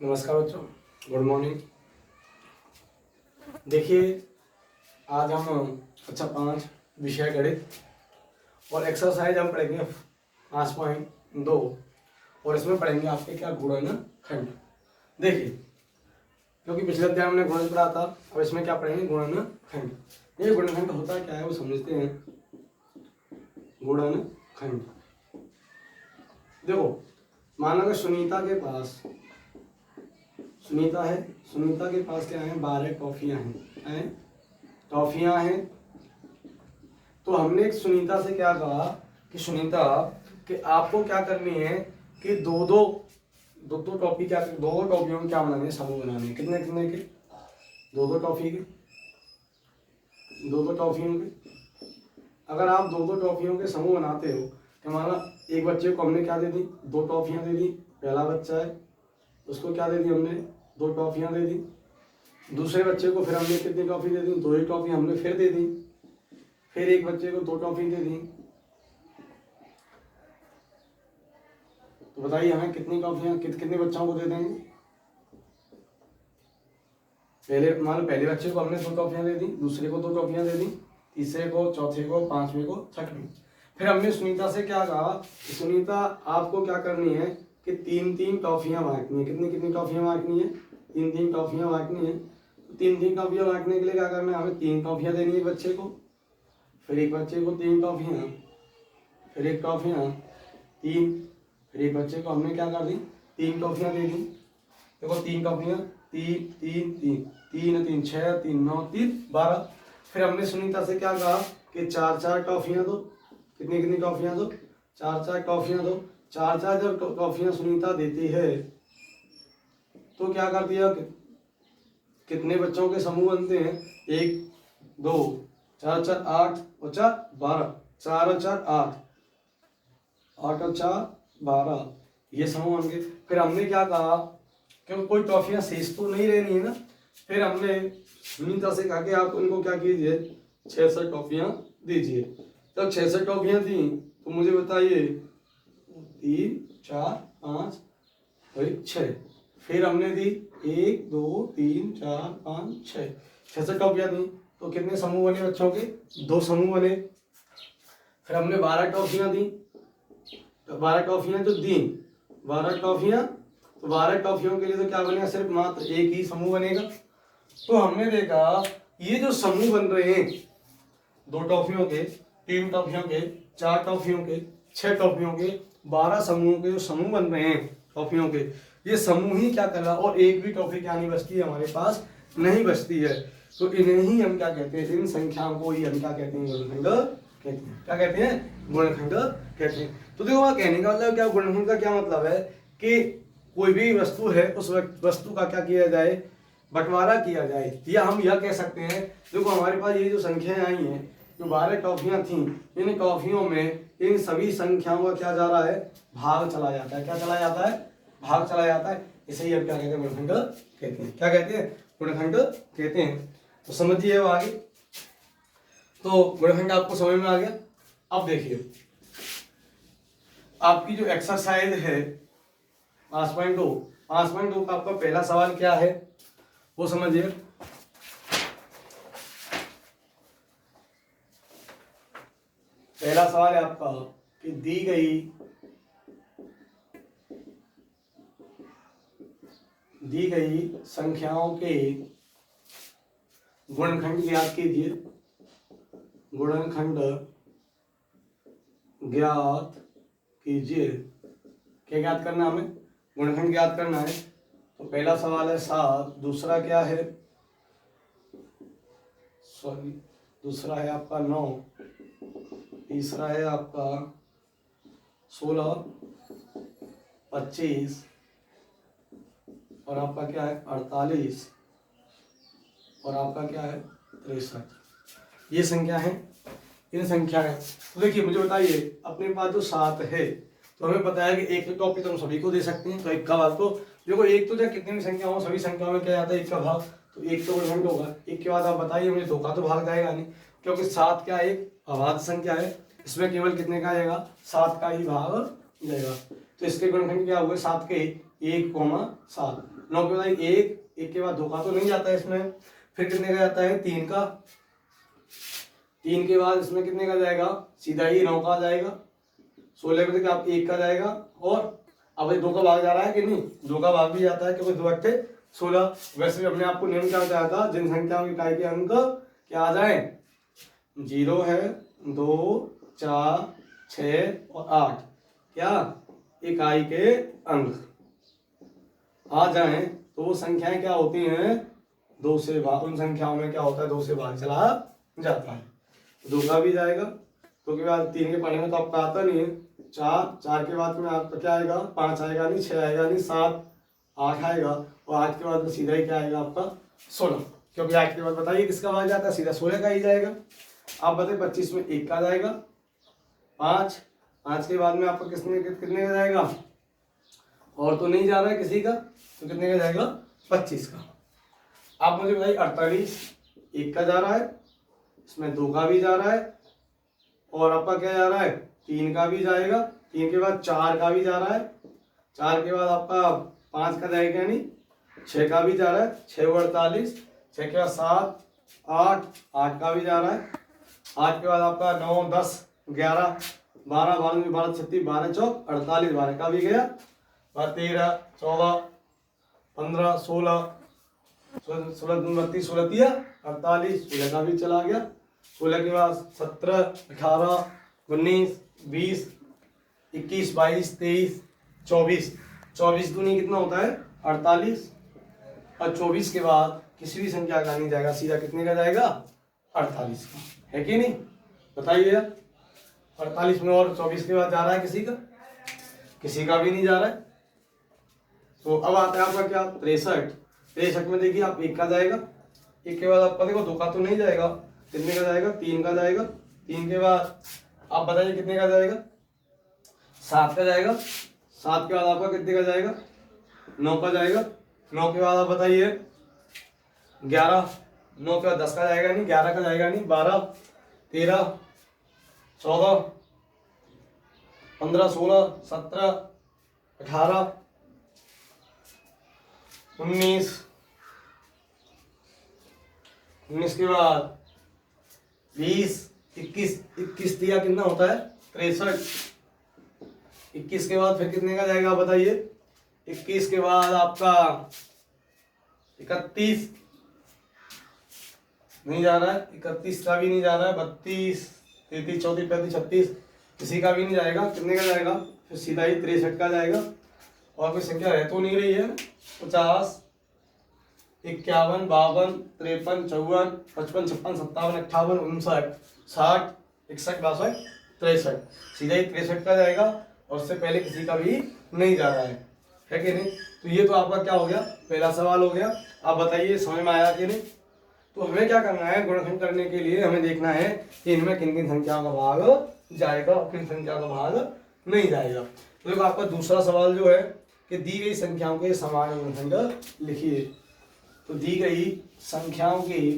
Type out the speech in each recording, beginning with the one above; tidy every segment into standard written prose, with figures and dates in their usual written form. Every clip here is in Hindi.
नमस्कार बच्चों, गुड मॉर्निंग। देखिए, आज हम कक्षा 5 विषय गणित और एक्सरसाइज हम पढ़ेंगे 5.2 और इसमें पढ़ेंगे आपके क्या गुणनखंड। देखिए, क्योंकि पिछले अध्याय हमने गुणन पढ़ा था, अब इसमें क्या पढ़ेंगे गुणनखंड। ये गुणनखंड होता क्या है वो समझते हैं। गुणनखंड देखो, माना कि सुनीता के पास सुनीता है, सुनीता के पास क्या है 12 टॉफियां हैं, टॉफियां हैं। तो हमने सुनीता से क्या कहा कि सुनीता कि आपको क्या करनी है कि दो दो टॉफी क्या दो टॉफियों में क्या बनाने हैं, समूह बनाने हैं। कितने कितने के? दो टॉफी के, दो टॉफियों के। अगर आप दो टॉफियों के समूह बनाते हो तो माना एक बच्चे को हमने क्या दे दी, 2 टॉफियां दे दी। पहला बच्चा है, उसको क्या दे दी हमने, 2 टॉफियां दे दी। दूसरे बच्चे को फिर हमने कितनी टॉफी दे दी, 2 ही टॉफी हमने फिर दे दी। फिर एक बच्चे को 2 टॉफी दे दी। तो बताइए हमें कितनी टॉफियां कितने बच्चों को दे देंगे। पहले बच्चे को हमने 2 टॉफियां दे दी, दूसरे को 2 टॉफियां दे दी, तीसरे को, चौथे को, पांचवें को, छठवीं। फिर हमने सुनीता से क्या कहा कि सुनीता आपको क्या करनी है कि 3 टॉफियां बांटनी है। कितनी कितनी टॉफियां बांटनी है? 3 टॉफियां बांटनी है। तो 3 टॉफियां बांटने के लिए क्या करना है, हमें 3 टॉफियां देनी है बच्चे को, फिर एक बच्चे को 3 टॉफियां, फिर एक टॉफियां 3, फिर एक बच्चे को हमने क्या कर दी, 3 टॉफियां दे दी। देखो 3 टॉफियां, 3 3 3 3 3 6 3 9 3 12। फिर हमने सुनीता से क्या कहा कि 4 टॉफियां दो। कितनी कितनी टॉफियां दो? 4 टॉफियां दो। 4 जब टॉफियां सुनीता देती है तो क्या करती है, कितने बच्चों के समूह बनते हैं? 1 2 4 4 8 और 4 12, 4 और 4 8, 8 और 4 12, ये समूह बन गए। फिर हमने क्या कहा, क्योंकि कोई टॉफियां शेष तो नहीं रहनी है ना। फिर हमने सुनीता से कहा कि आप उनको क्या कीजिए, 66 टॉफियां दीजिए। जब 66 टॉफियां दी तो मुझे बताइए 3 4 5 और 6। फिर हमने दी 1 2 3 4 5 6, 66 टॉफियां दी। तो कितने समूह बने बच्चों के? 2 समूह बने। फिर हमने 12 टॉफियां दी। तो 12 टॉफियां जो दी, 12 टॉफियां, तो 12 टॉफियों के लिए तो क्या बनेगा, सिर्फ मात्र एक ही समूह बनेगा। तो हमने देखा ये जो समूह बन रहे हैं 2 टॉफियों के, 3 टॉफियों के, 4 टॉफियों के, 6 टॉफियों के, 12 समूहों के जो समूह बन रहे हैं टॉफियों के, ये समूह ही क्या कर रहा, और एक भी टॉफी क्या नहीं बचती है हमारे पास, नहीं बचती है। तो इन्हें ही हम क्या कहते हैं, इन संख्याओं को ही हम क्या कहते हैं, गुणनखंड कहते हैं। क्या कहते हैं? गुणनखंड कहते हैं। तो देखो वहां कहने का मतलब क्या, गुणनखंड का क्या मतलब है कि कोई भी वस्तु है, उस वस्तु का क्या किया जाए, बंटवारा किया जाए। या हम यह कह सकते हैं, देखो हमारे पास ये जो संख्याएं आई हैं, जो 12 टॉफियां थी, इन टॉफियों में इन सभी संख्याओं का क्या जा रहा है, भाग चला जाता है। क्या चला जाता है? भाग चला जाता है। इसे ही हम क्या कहते हैं, गुणनखंड कहते हैं। क्या कहते हैं? गुणनखंड कहते हैं। तो समझिए अब आगे। तो गुणनखंड आपको समझ में आ गया। अब देखिए आपकी जो एक्सरसाइज है 5.2 का आपका पहला सवाल क्या है वो समझिए। पहला सवाल है आपका कि दी गई संख्याओं के गुणनखंड ज्ञात कीजिए। गुणनखंड ज्ञात कीजिए। क्या ज्ञात करना हमें? गुणनखंड ज्ञात करना है। तो पहला सवाल है 7, दूसरा क्या है, दूसरा है आपका 9, तीसरा है आपका 16, 25 और आपका क्या है 48 और आपका क्या है 63। ये संख्या है, इन संख्या है। तो देखिए मुझे बताइए, अपने पास जो 7 है तो हमें पता है कि एक टॉपिक हम सभी को दे सकते हैं। तो एक का भाग, तो देखो एक तो जब कितनी भी संख्या हो, सभी संख्याओं में क्या आता है, एक का भाग। तो एक तो गुणनखंड होगा। एक के बाद आप बताइए मुझे 2 का तो भाग जाएगा नहीं, क्योंकि 7 क्या एक अभाज्य संख्या है, इसमें केवल कितने का आएगा, 7 का ही भाग जाएगा। तो इसके गुणनखंड क्या हुए 7 के 1,7। 9 के बाद 1 के बाद 2 का तो नहीं जाता है इसमें, फिर कितने का जाता है 3 का, 3 के बाद इसमें कितने का जाएगा सीधा ही 9 का जाएगा, 16 में से आप 1 का जाएगा, और अब 2 का भाग जा रहा है कि नहीं, 2 का भाग भी जाता है क्योंकि 2 अट्ठे 16। वैसे भी हमने आपको नियम क्या बताया था, जिन संख्याओं की इकाई के अंक क्या आ जाए 0 है 2 4 6 और 8 क्या इकाई के अंक आ जाएं तो वो संख्याएं क्या होती हैं 2 से भाग, उन संख्याओं में क्या होता है 2 से भाग चला जाता है। 2 का भी जाएगा, 2 के बाद 3 के पढ़ने में तो आपका आता नहीं है, 4 के बाद में आपका क्या आएगा 5 आएगा नहीं, 6 आएगा नहीं, 7 8 आएगा, और 8 के बाद में सीधा ही क्या आएगा आपका 16, क्योंकि 8 के बाद बताइए किसका भाग जाता है सीधा 16 का ही जाएगा। आप बताइए 25 में 1 का जाएगा, 5 के बाद में आपका कितने का जाएगा, और तो नहीं जा रहा है किसी का, तो कितने का जाएगा 25 का। आप मुझे बताइए 48 1 का जा रहा है, इसमें 2 का भी जा रहा है, और आपका क्या जा रहा है 3 का भी जाएगा, 3 के बाद 4 का भी जा रहा है, 4 के बाद आपका 5 का जाएगा यानी 6 का भी जा रहा है, 6 और 48, 6 के बाद 7 8 का भी जा रहा है, 8 के बाद आपका 9 10 11 12 12 12 36 12 चौक 48, 12 का भी गया, 13 14 15 16 16 32 16 3 48, 16 का भी चला गया, 16 के बाद 17 18 19 20 21 22 23 24, 24 दूनी कितना होता है 48, और 24 के बाद किसी भी संख्या का नहीं जाएगा, सीधा कितने का जाएगा 48 का, है कि नहीं बताइए। 48 में और 24 के बाद जा रहा है किसी का भी नहीं जा रहा है। तो अब आता है आपका क्या 63 में देखिए आप 1 का जाएगा, 1 के बाद आपका देखो 2 का तो नहीं जाएगा, कितने का जाएगा 3 का जाएगा, 3 के बाद आप बताइए कितने का जाएगा 7 का जाएगा, 7 के बाद आपका कितने का जाएगा 9 का जाएगा, 9 के बाद आप बताइए 11, 9 के बाद 10 का जाएगा नहीं, 11 का जाएगा नहीं, 12 13 14 15 16 17 18 19 के बाद 20 21 दिया कितना होता है 63, 21 के बाद फिर कितने का जाएगा बताइए, 21 के बाद आपका 31 नहीं जा रहा है, 31 का भी नहीं जा रहा है, 32 33 34 35 36 किसी का भी नहीं जाएगा, कितने का जाएगा फिर सीधा ही 63 का जाएगा, और कोई संख्या रह तो नहीं रही है 50 51 52 53 54 55 56 57 58 59 60 61 62 63, सीधा ही 63 का जाएगा, और उससे पहले किसी का भी नहीं जा रहा है कि नहीं। तो ये तो आपका क्या हो गया पहला सवाल हो गया। आप बताइए समझ में आया कि नहीं। तो हमें क्या करना है, गुणनखंड करने के लिए हमें देखना है कि इनमें किन किन संख्याओं का भाग जाएगा और किन संख्याओं का भाग नहीं जाएगा। तो देखो आपका दूसरा सवाल जो है कि दी गई संख्याओं के समान गुणनखंड लिखिए। तो दी गई संख्याओं के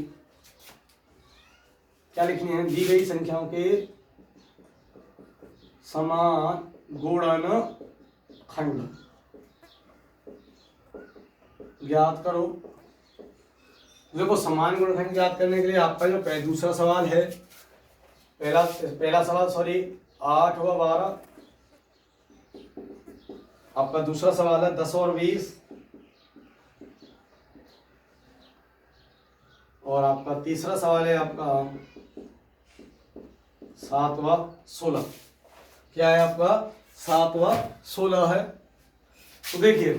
क्या लिखनी है, दी गई संख्याओं के समान गुणनखंड ज्ञात करो। देखो समान गुणनखंड ज्ञात करने के लिए आपका जो दूसरा सवाल है, पहला सवाल 8 हुआ 12, आपका दूसरा सवाल है 10 और 20, और आपका तीसरा सवाल है आपका 7 व 16। क्या है आपका 7 व 16 है। तो देखिए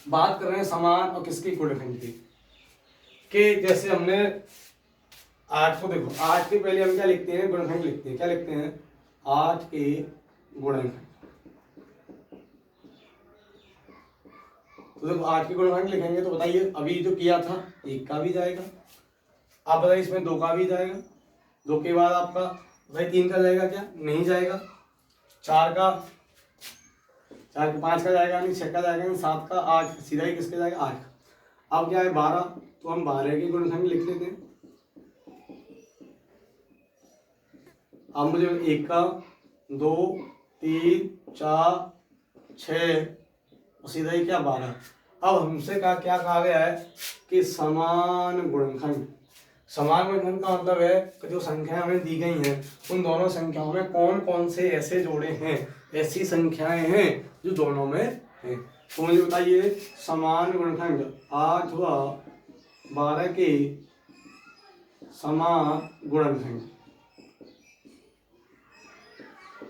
बात कर रहे हैं समान और किसकी गुणनखंड की, कि जैसे हमने 8 को देखो, 8 के पहले हम क्या लिखते हैं गुणनखंड लिखते हैं, क्या लिखते हैं 8 के गुणनखंड। तो देखो 8 के गुणनखंड लिखेंगे तो बताइए अभी जो किया था 1 का भी जाएगा, आप बताइए इसमें 2 का भी जाएगा, 2 के बाद आपका भाई 3 का जाएगा क्या नहीं जाएगा, 4 का 5 का जाएगा नहीं, 6 का जाएगा नहीं, 7 का 8 सीधा ही किसके जाएगा 8 का। अब क्या है 12, तो हम 12 के गुणनखंड लिख लेते हैं। अब मुझे 1 का 2 3 4 6 सीधा ही क्या 12। अब हमसे क्या कहा गया है कि समान गुणनखंड। समान गुणनखंड का मतलब है कि जो संख्याएं हमें दी गई हैं उन दोनों संख्याओं में कौन कौन से ऐसे जोड़े हैं, ऐसी संख्याएं हैं जो दोनों में हैं। तो मुझे बताइए समान गुणनखंड 8 व 12 के समान गुणनखंड।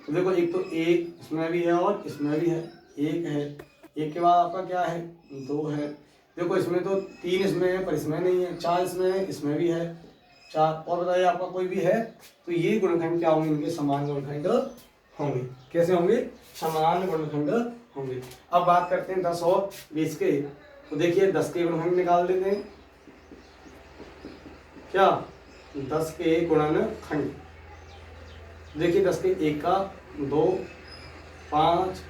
तो देखो एक तो एक इसमें भी है और इसमें भी है, एक है, एक के बाद आपका क्या है 2 है। देखो इसमें तो 3 इसमें है पर इसमें नहीं है, 4 इसमें है, इसमें भी है 4। और बताइए आपका कोई भी है, तो ये गुणनखंड क्या होंगे, इनके समान गुणनखंड होंगे। कैसे होंगे, समान गुणनखंड होंगे। अब बात करते हैं 10 और 20 के। तो देखिए 10 के गुणनखंड निकाल देते हैं, क्या 10 के गुणनखंड। देखिए 10 के 1 का 2 5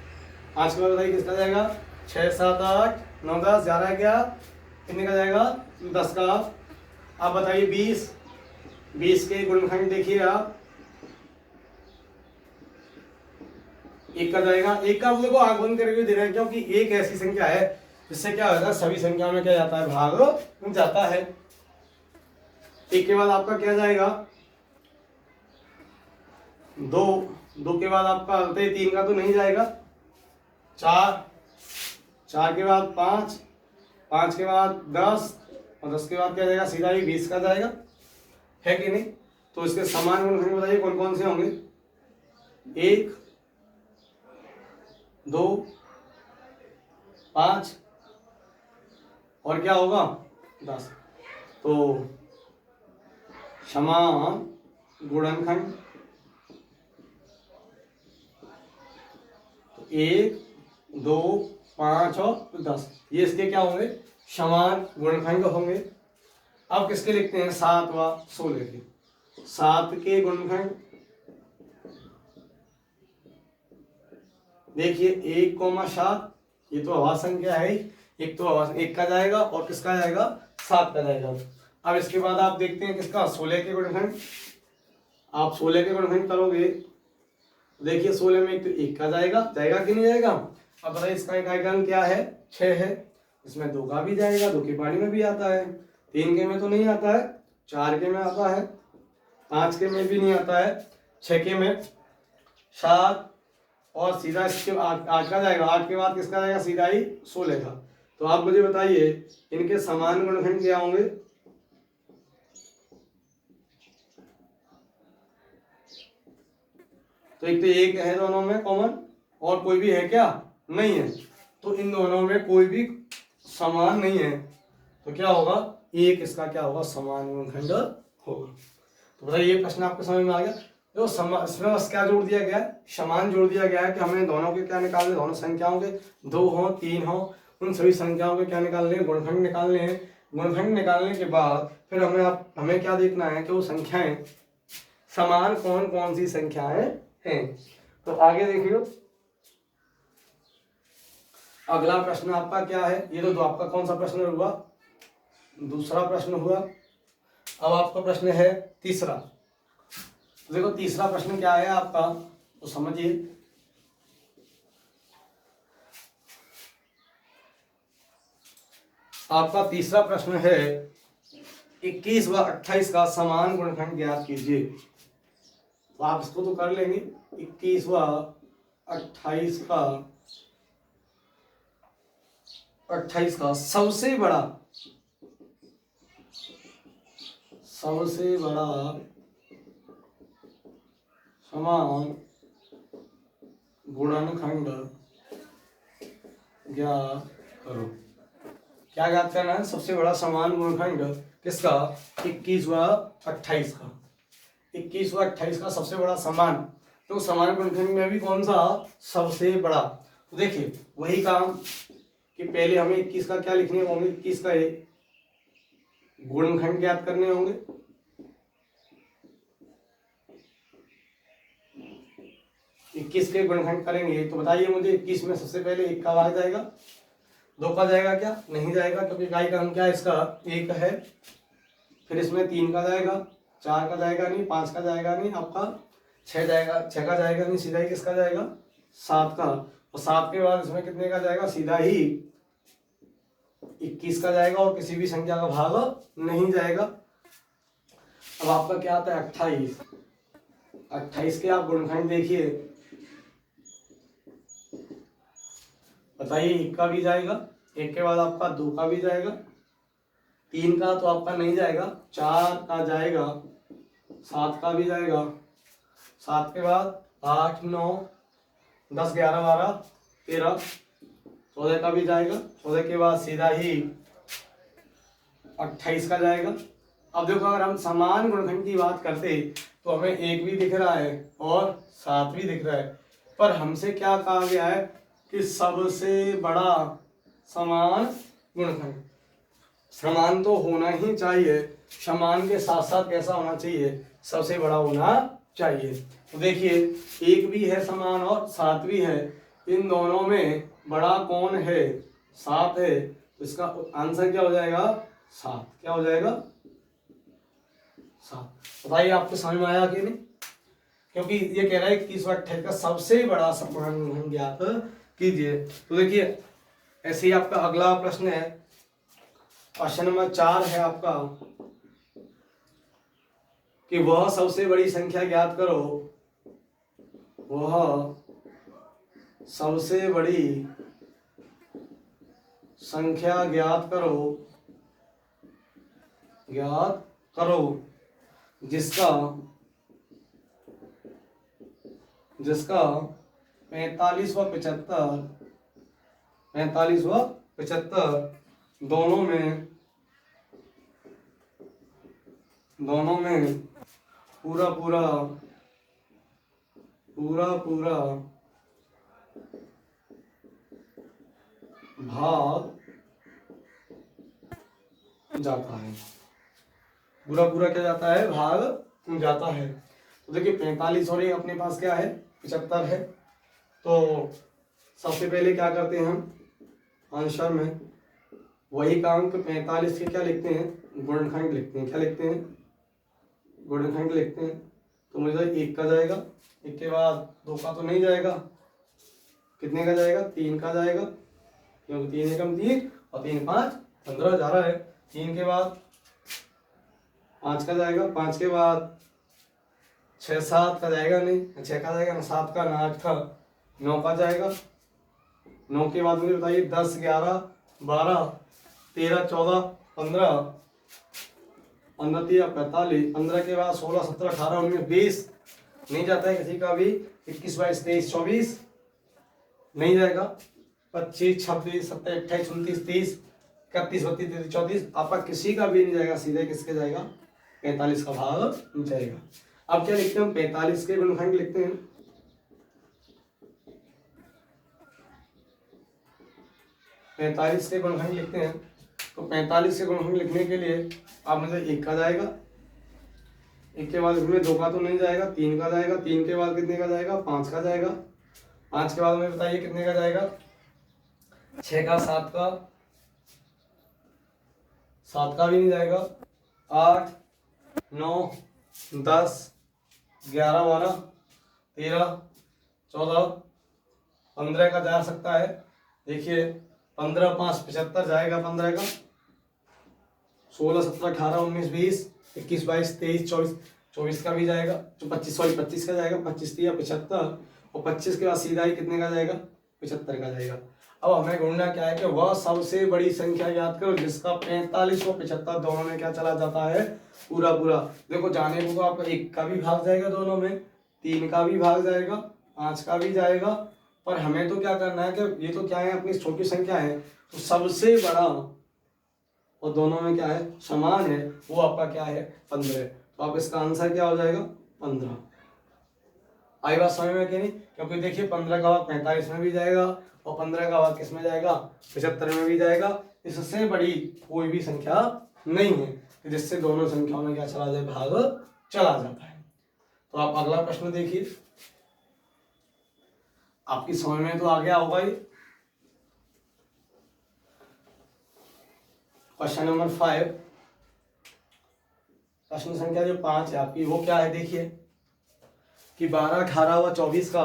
5 के बाद बताइए किसका जाएगा 6 7 8 9 10 11 क्या कितने का जाएगा 10 का। आप बताइए 20 के गुणनखंड देखिए आप, 1 का जाएगा, 1 का देखो आग बंद करके दे रहे हैं क्योंकि एक ऐसी संख्या है जिससे क्या होता है सभी संख्याओं में क्या जाता है भाग जाता है। 1 के बाद आपका क्या जाएगा 2 के बाद आपका 3 का तो नहीं जाएगा, 4 के बाद 5 के बाद 10 और 10 के बाद क्या जाएगा सीधा ही 20 का जाएगा, है कि नहीं। तो इसके समान गुणनखंड बताइए कौन कौन से होंगे, 1 2 5 और क्या होगा 10। तो समान गुणनखंड 1 2 5 और 10 ये इसके क्या होंगे समान गुणनखंड होंगे। अब किसके लिखते हैं 7 व 16 के। 7 के गुणनखंड देखिए 1,7 ये तो आवाज संख्या है, एक तो आवाज 1 का जाएगा और किसका जाएगा 7 का जाएगा। अब इसके बाद आप देखते हैं किसका 16 के गुणनखंड। आप 16 के गुणनखंड करोगे देखिए 16 में एक तो 1 का जाएगा कि नहीं जाएगा। अब बताइए इसका एक आइकन क्या है 6 है, इसमें 2 का भी जाएगा, 2 की पारी में भी आता है, 3 के में तो नहीं आता है, 4 के में आता है, 5 के में भी नहीं आता है, 6 के में 7 और सीधा इसके 8 का जाएगा, 8 के बाद किसका जाएगा सीधा ही 16 का। तो आप मुझे बताइए इनके समान गुणनखंड क्या होंगे। तो एक तो 1 है दोनों में कॉमन और कोई भी है क्या नहीं है, तो इन दोनों में कोई भी समान नहीं है, तो क्या होगा 1 इसका क्या होगा समान गुणनखंड होगा। तो बताइए ये प्रश्न आपको समझ में आ गया। जो इसमें बस क्या जोड़ दिया गया है समान जोड़ दिया गया है कि हमें दोनों के क्या निकालने, दोनों संख्याओं के 2 हो 3 हो उन सभी संख्याओं के क्या निकालने हैं गुणनखंड निकालने हैं। गुणनखंड निकालने के बाद फिर हमें क्या देखना है कि वो संख्याएं समान कौन कौन सी संख्याएं हैं। तो आगे देखिए अगला प्रश्न आपका क्या है, ये तो आपका कौन सा प्रश्न हुआ दूसरा प्रश्न हुआ। अब आपका प्रश्न है तीसरा। तो देखो तीसरा प्रश्न क्या है आपका तो समझिए। आपका तीसरा प्रश्न है 21 व 28 का समान गुणनखंड ज्ञात कीजिए। तो आप इसको तो कर लेंगे 21 व 28 का सबसे बड़ा समान गुणनखंड ज्ञात करो। क्या ज्ञात करना है सबसे बड़ा समान गुणनखंड किसका 21 व 28 का। 21 व 28 का सबसे बड़ा समान, तो समान गुणनखंड में भी कौन सा सबसे बड़ा। तो देखिए वही काम कि पहले हमें 21 का क्या लिखने होंगे 21 का गुणनखंड ज्ञात करने होंगे। 21 के गुणनखंड करेंगे तो बताइए मुझे 21 में सबसे पहले 1 का आ जाएगा 2 का जाएगा क्या नहीं जाएगा क्योंकि इकाई का हम क्या इसका 1 है। फिर इसमें 3 का जाएगा 4 का जाएगा नहीं 5 का जाएगा नहीं आपका 6 जाएगा 6 का जाएगा नहीं सीधा ही किसका जाएगा 7 का। और 7 के बाद इसमें कितने का जाएगा, सीधा ही 21 का जाएगा और किसी भी संख्या का भाग नहीं जाएगा। अब आपका क्या आता है 28। 28 के आप गुणनखंड देखिए, बताइए 1 का भी जाएगा, 1 के बाद आपका 2 का भी जाएगा, 3 का तो आपका नहीं जाएगा, 4 का जाएगा, 7 का भी जाएगा, 7 के बाद 8 9 10 11 12 13 14 का भी जाएगा, 14 के बाद सीधा ही 28 का जाएगा। अब देखो अगर हम समान गुणनखंड की बात करते तो हमें 1 भी दिख रहा है और 7 भी दिख रहा है, पर हमसे क्या कहा गया है कि सबसे बड़ा समान गुणनखंड। समान तो होना ही चाहिए, समान के साथ साथ कैसा होना चाहिए, सबसे बड़ा होना चाहिए। तो देखिए 1 भी है समान और 7 भी है, इन दोनों में बड़ा कौन है, 7 है, तो इसका आंसर क्या हो जाएगा 7। क्या हो जाएगा 7। बताइए आपको समझ में आया कि नहीं, क्योंकि ये कह रहा है 21 और 28 का सबसे बड़ा समान गुणनखंड ज्ञात कीजिए। तो देखिए ऐसे ही आपका अगला प्रश्न है, क्वेश्चन नंबर 4 है आपका कि वह सबसे बड़ी संख्या ज्ञात करो, वह सबसे बड़ी संख्या ज्ञात करो जिसका 45 व 75 दोनों में पूरा भाग जाता है, पूरा क्या जाता है, भाग जाता है। तो देखिए 45 और ये अपने पास क्या है 75 है, तो सबसे पहले क्या करते हैं हम आंसर में वही काम कि 45 के क्या लिखते हैं, गुणनखंड लिखते हैं। क्या लिखते हैं, गुणनखंड लिखते हैं। तो मुझे 1 का जाएगा, 1 के बाद 2 का तो नहीं जाएगा, कितने का जाएगा 3 का जाएगा, क्योंकि 3 एकम 3 और 3 5 15 जा रहा है। 3 के बाद 5 का जाएगा, 5 के बाद 6 7 का जाएगा नहीं, 6 का जाएगा ना, 7 का ना, 8 का, 9 का जाएगा। 9 के बाद मुझे बताइए 10 11 12 13 14 15 15 3 45, 15 के बाद 16 17 18 19 20 नहीं जाता है किसी का भी, 21 22 23 24 नहीं जाएगा, 25 26 27 28 29 30 31 32 33 34 आपका किसी का भी नहीं जाएगा, सीधे किसके जाएगा 45 का भाग जाएगा। अब क्या लिखते हैं हम 45 के गुणनखंड लिखते हैं। 45 के गुणनखंड लिखते हैं, तो 45 के गुणनखंड लिखने के लिए आप मुझे 1 का जाएगा, 1 के बाद इसमें 2 का तो नहीं जाएगा, 3 का जाएगा, 3 के बाद कितने का जाएगा 5 का जाएगा, 5 के बाद में बताइए कितने का जाएगा 6 का 7 का भी नहीं जाएगा, 8 9 10 11 12 13 14 15 का जा सकता है। देखिए 15 5 75 जाएगा, 15 का 16 17 18 19 20 21 22 23 24 24 का भी जाएगा, तो 25 का जाएगा, 25 3 75 और 25 के बाद सीधा ही कितने का जाएगा 75 का जाएगा। अब हमें ढूंढना क्या है कि वह सबसे बड़ी संख्या याद करो जिसका 45 और 75 दोनों में क्या चला जाता है, पूरा। देखो जाने को तो आपका 1 का भी भाग जाएगा, दोनों में 3 का भी भाग जाएगा, 5 का भी जाएगा, पर हमें तो क्या करना है कि ये तो क्या है अपनी छोटी संख्या है, तो सबसे बड़ा और दोनों में क्या है समान है, वो आपका क्या है 15। तो आप इसका आंसर क्या हो जाएगा 15। आई बात समझ में कि नहीं, क्योंकि देखिए 15 का भाग 45 में भी जाएगा और 15 का भाग किस में जाएगा 75 में भी जाएगा। इससे बड़ी कोई भी संख्या नहीं है जिससे दोनों संख्याओं में क्या चला जाए, भाग चला जाता है। तो आप अगला प्रश्न देखिए, आपकी समझ में तो आ गया होगा ये। क्वेश्चन नंबर 5, प्रश्न संख्या जो 5 है आपकी, वो क्या है देखिए कि 12 18 व 24 का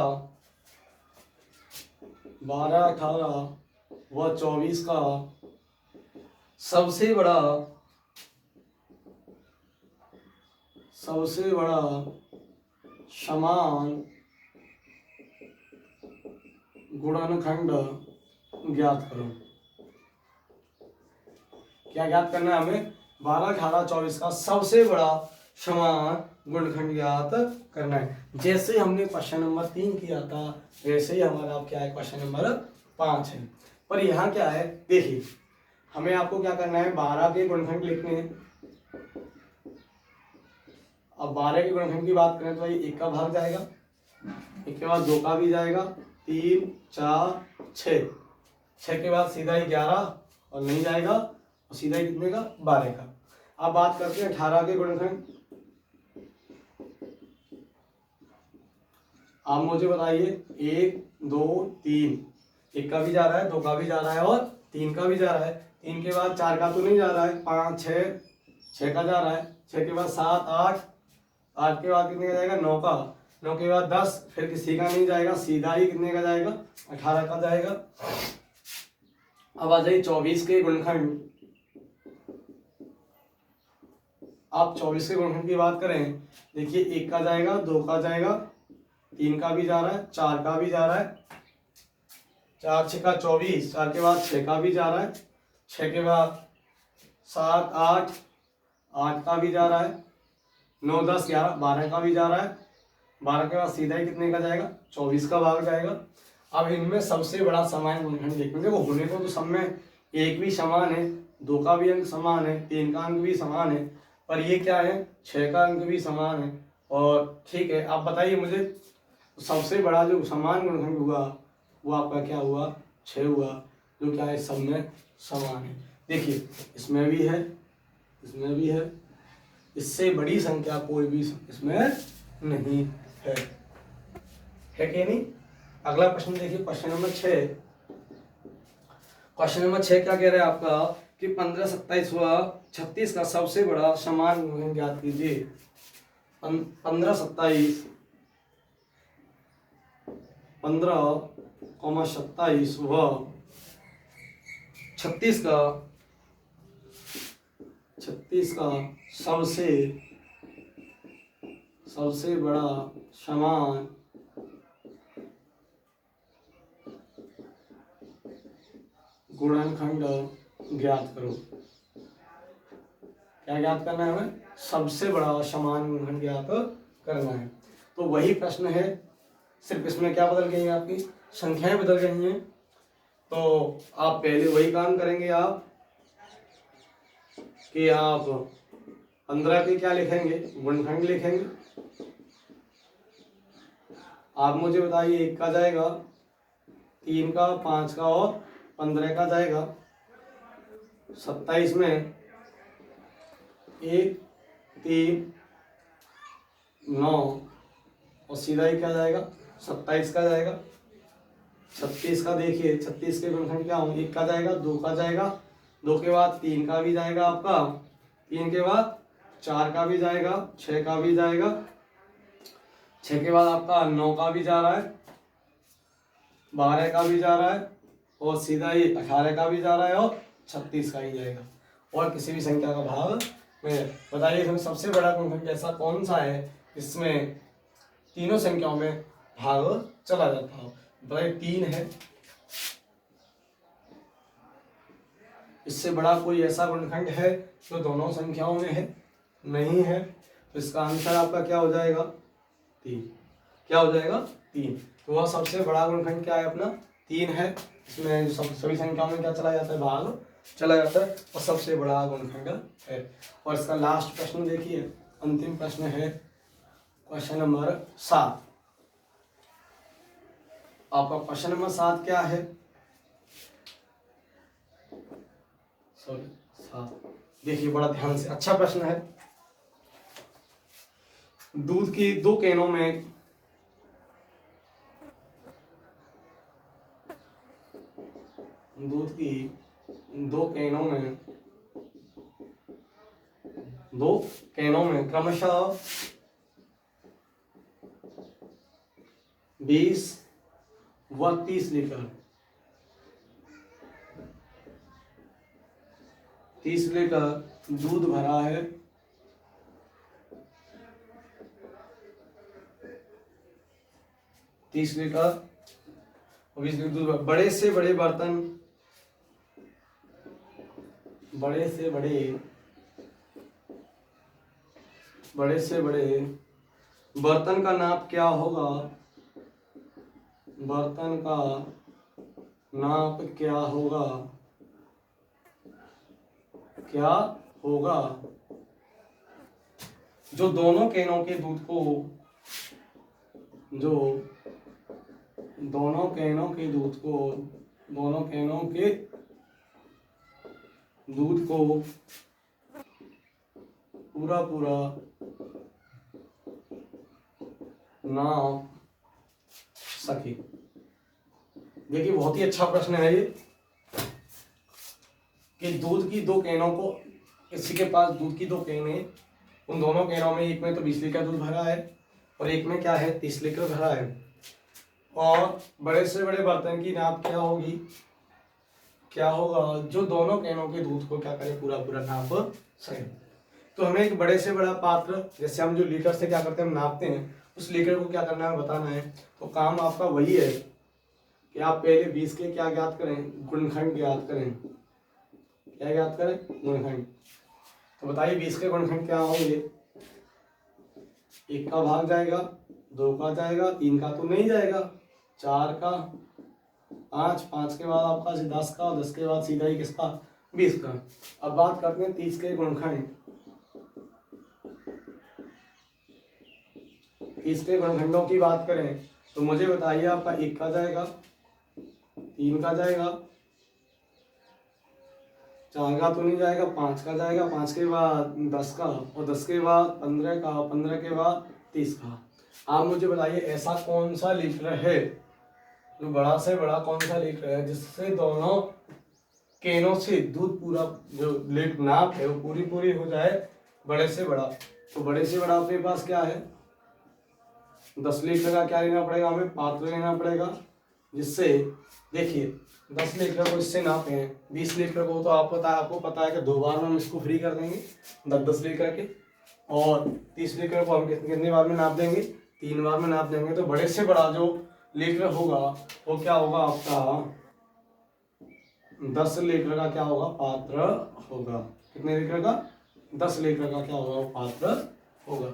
12, 18 व 24 का सबसे बड़ा समान गुणनखंड ज्ञात करो। क्या ज्ञात करना है हमें? 12, 18, 24 का सबसे बड़ा समान गुणनखंड ज्ञात करना है। जैसे हमने क्वेश्चन नंबर 3 किया था वैसे ही हमारा अब क्या है, क्वेश्चन नंबर 5 है। पर यहाँ क्या है, देखिए हमें आपको क्या करना है, 12 के गुणनखंड लिखने हैं। अब 12 के गुणनखंड की बात करें तो भाई 1 का भाग जाएगा, 1 के बाद 2 का भी जाएगा, 3, 4, 6, 6 के बाद सीधा ही 11 और नहीं जाएगा, और सीधा ही कितने का, 12 का। अब बात करते हैं 18 के गुणनखंड। आप मुझे बताइए, 1, 2, 3, 1 का भी जा रहा है, 2 का भी जा रहा है और 3 का भी जा रहा है। 3 के बाद 4 का तो नहीं जा रहा है, 5, 6 का जा रहा है, 6 के बाद 7, 8, 8 के बाद कितने का जाएगा, 9 का, 9 के बाद 10, फिर किसी का नहीं जाएगा, सीधा ही कितने का जाएगा, 18 का जाएगा। अब आ जाइए 24 के गुणनखंड। आप 24 के गुणनखंड की बात करें, देखिए 1 का जाएगा, 2 का जाएगा, 3 का भी जा रहा है, 4 का भी जा रहा है, 4, 6 का 24, 4 के बाद 6 का भी जा रहा है, 6 के बाद 7, 8, 8 का भी जा रहा है, 9, 10, 11, 12 का भी जा रहा है, 12 के बाद सीधा ही कितने का जाएगा, 24 का भाग जाएगा। अब इनमें सबसे बड़ा समान गुणनखंड देखो, देखो होने को तो सब में 1 भी समान है, 2 का भी अंक समान है, 3 का अंक भी समान है, पर ये क्या है, 6 का अंक भी समान है। और ठीक है, आप बताइए मुझे, सबसे बड़ा जो समान गुणनखंड हुआ वो आपका क्या हुआ, 6 हुआ, जो क्या है सब में समान है। देखिए इसमें भी है, इसमें भी है, इससे बड़ी संख्या कोई भी इसमें नहीं है कि नहीं। अगला प्रश्न देखिए, क्वेश्चन नंबर 6। क्वेश्चन नंबर 6 क्या कह रहा है आपका कि 15, 27 व 36 का सबसे बड़ा समान गुणनखंड ज्ञात कीजिए। 15, 27, 15, 27 व 36 का सबसे बड़ा समान गुणनखंड ज्ञात करो। क्या ज्ञात करना है हमें, सबसे बड़ा समान गुणनखंड ज्ञात करना है। तो वही प्रश्न है, सिर्फ इसमें क्या बदल गई है, आपकी संख्याएं बदल गई हैं। तो आप पहले वही काम करेंगे आप कि आप 15 के क्या लिखेंगे, गुणनखंड लिखेंगे। आप मुझे बताइए, 1 का जाएगा, 3 का, 5 का और 15 का जाएगा। 27 में 1, 3, 9 और सीधा ही क्या जाएगा, 27 का जाएगा। 36 का देखिए, 36 के गुणनखंड क्या होंगे, 1 का जाएगा, 2 का जाएगा, 2 के बाद 3 का भी जाएगा आपका, 3 के बाद 4 का भी जाएगा, 6 का भी जाएगा, 6 के बाद आपका 9 का भी जा रहा है, 12 का भी जा रहा है और सीधा ही 18 का भी जा रहा है और 36 का ही जाएगा, और किसी भी संख्या का भाग में। बताइए इसमें सबसे बड़ा गुणनखंड ऐसा कौन सा है इसमें तीनों संख्याओं में भाग चला जाता हो। बताइए 3 है, इससे बड़ा कोई ऐसा गुणनखंड है जो दोनों संख्याओं में है, नहीं है। तो इसका आंसर आपका क्या हो जाएगा, 3। क्या हो जाएगा, 3। तो वह सबसे बड़ा गुणनखंड क्या है अपना, 3 है। इसमें सभी संख्याओं में क्या चला जाता है, भाग चला जाता है, और सबसे बड़ा गुणनखंड है। और इसका लास्ट प्रश्न देखिए, अंतिम प्रश्न है क्वेश्चन नंबर 7। आपका क्वेश्चन नंबर 7 क्या है, सॉरी 7, देखिए बड़ा ध्यान से, अच्छा प्रश्न है। दूध की 2 कैनों में दो कैनों में क्रमशः 20 व 30 लीटर 30 लीटर दूध भरा है, 30 लीटर और 20 लीटर दूध। बड़े से बड़े बर्तन, बड़े से बड़े बर्तन का नाप क्या होगा? बर्तन का नाप क्या होगा? क्या होगा? जो दोनों कैनों के दूध को, जो दोनों कैनों के दूध को, दोनों कैनों के दूध को पूरा पूरा नाप सके। देखिए बहुत ही अच्छा प्रश्न है ये कि दूध की दो कैनों को, किसी के पास दूध की दो कैन है, उन दोनों कैनों में एक में तो 20 लीटर दूध भरा है और एक में क्या है 30 लीटर भरा है, और बड़े से बड़े बर्तन की नाप क्या होगी? क्या होगा? जो दोनों कैनों के दूध को क्या करें? पूरा पूरा नाप सके। तो हमें एक बड़े से बड़ा पात्र, जैसे हम जो लीटर से क्या करते हैं, हम नापते हैं, उस लीटर को क्या करना है बताना है। तो काम आपका वही है कि आप पहले 20 के क्या ज्ञात करें? गुणनखंड ज्ञात करें। क्या ज्ञात करें? गुणनखंड। तो बताइए 20 के गुणनखंड क्या होंगे? 1 का भाग जाएगा, 2 का जाएगा, 3 का तो नहीं जाएगा, 4 का, 5 के बाद आपका 10 का, और 10 के बाद सीधा ही किसका? 20 का। अब बात करते हैं 30 के गुणनखंड। 30 के गुणनखंडों की बात करें तो मुझे बताइए, आपका 1 का जाएगा, 3 का जाएगा, 4 का तो नहीं जाएगा, 5 का जाएगा, 5 के बाद 10 का, और 10 के बाद 15 का, 15 के बाद 30 का। आप मुझे बताइए ऐसा कौन सा लीटर है, जो बड़ा से बड़ा कौन सा लीटर है जिससे दोनों कैनों से दूध पूरा, जो लीटर नाप है वो पूरी पूरी हो जाए बड़े से बड़ा। तो बड़े से बड़ा अपने पास क्या है? 10 लीटर का क्या लेना पड़ेगा? हमें पात्र लेना पड़ेगा, जिससे देखिए 10 लीटर को इससे नापे हैं, 20 लीटर को तो आपको पता है कि 2 बार में हम इसको फ्री कर देंगे 10 लीटर के, और 30 लीटर को हम कितनी बार में नाप देंगे? 3 बार में नाप देंगे। तो बड़े से बड़ा जो लीटर होगा वो क्या होगा? आपका 10 लीटर का क्या होगा? पात्र होगा। कितने लीटर का? 10 लीटर का क्या होगा? पात्र होगा।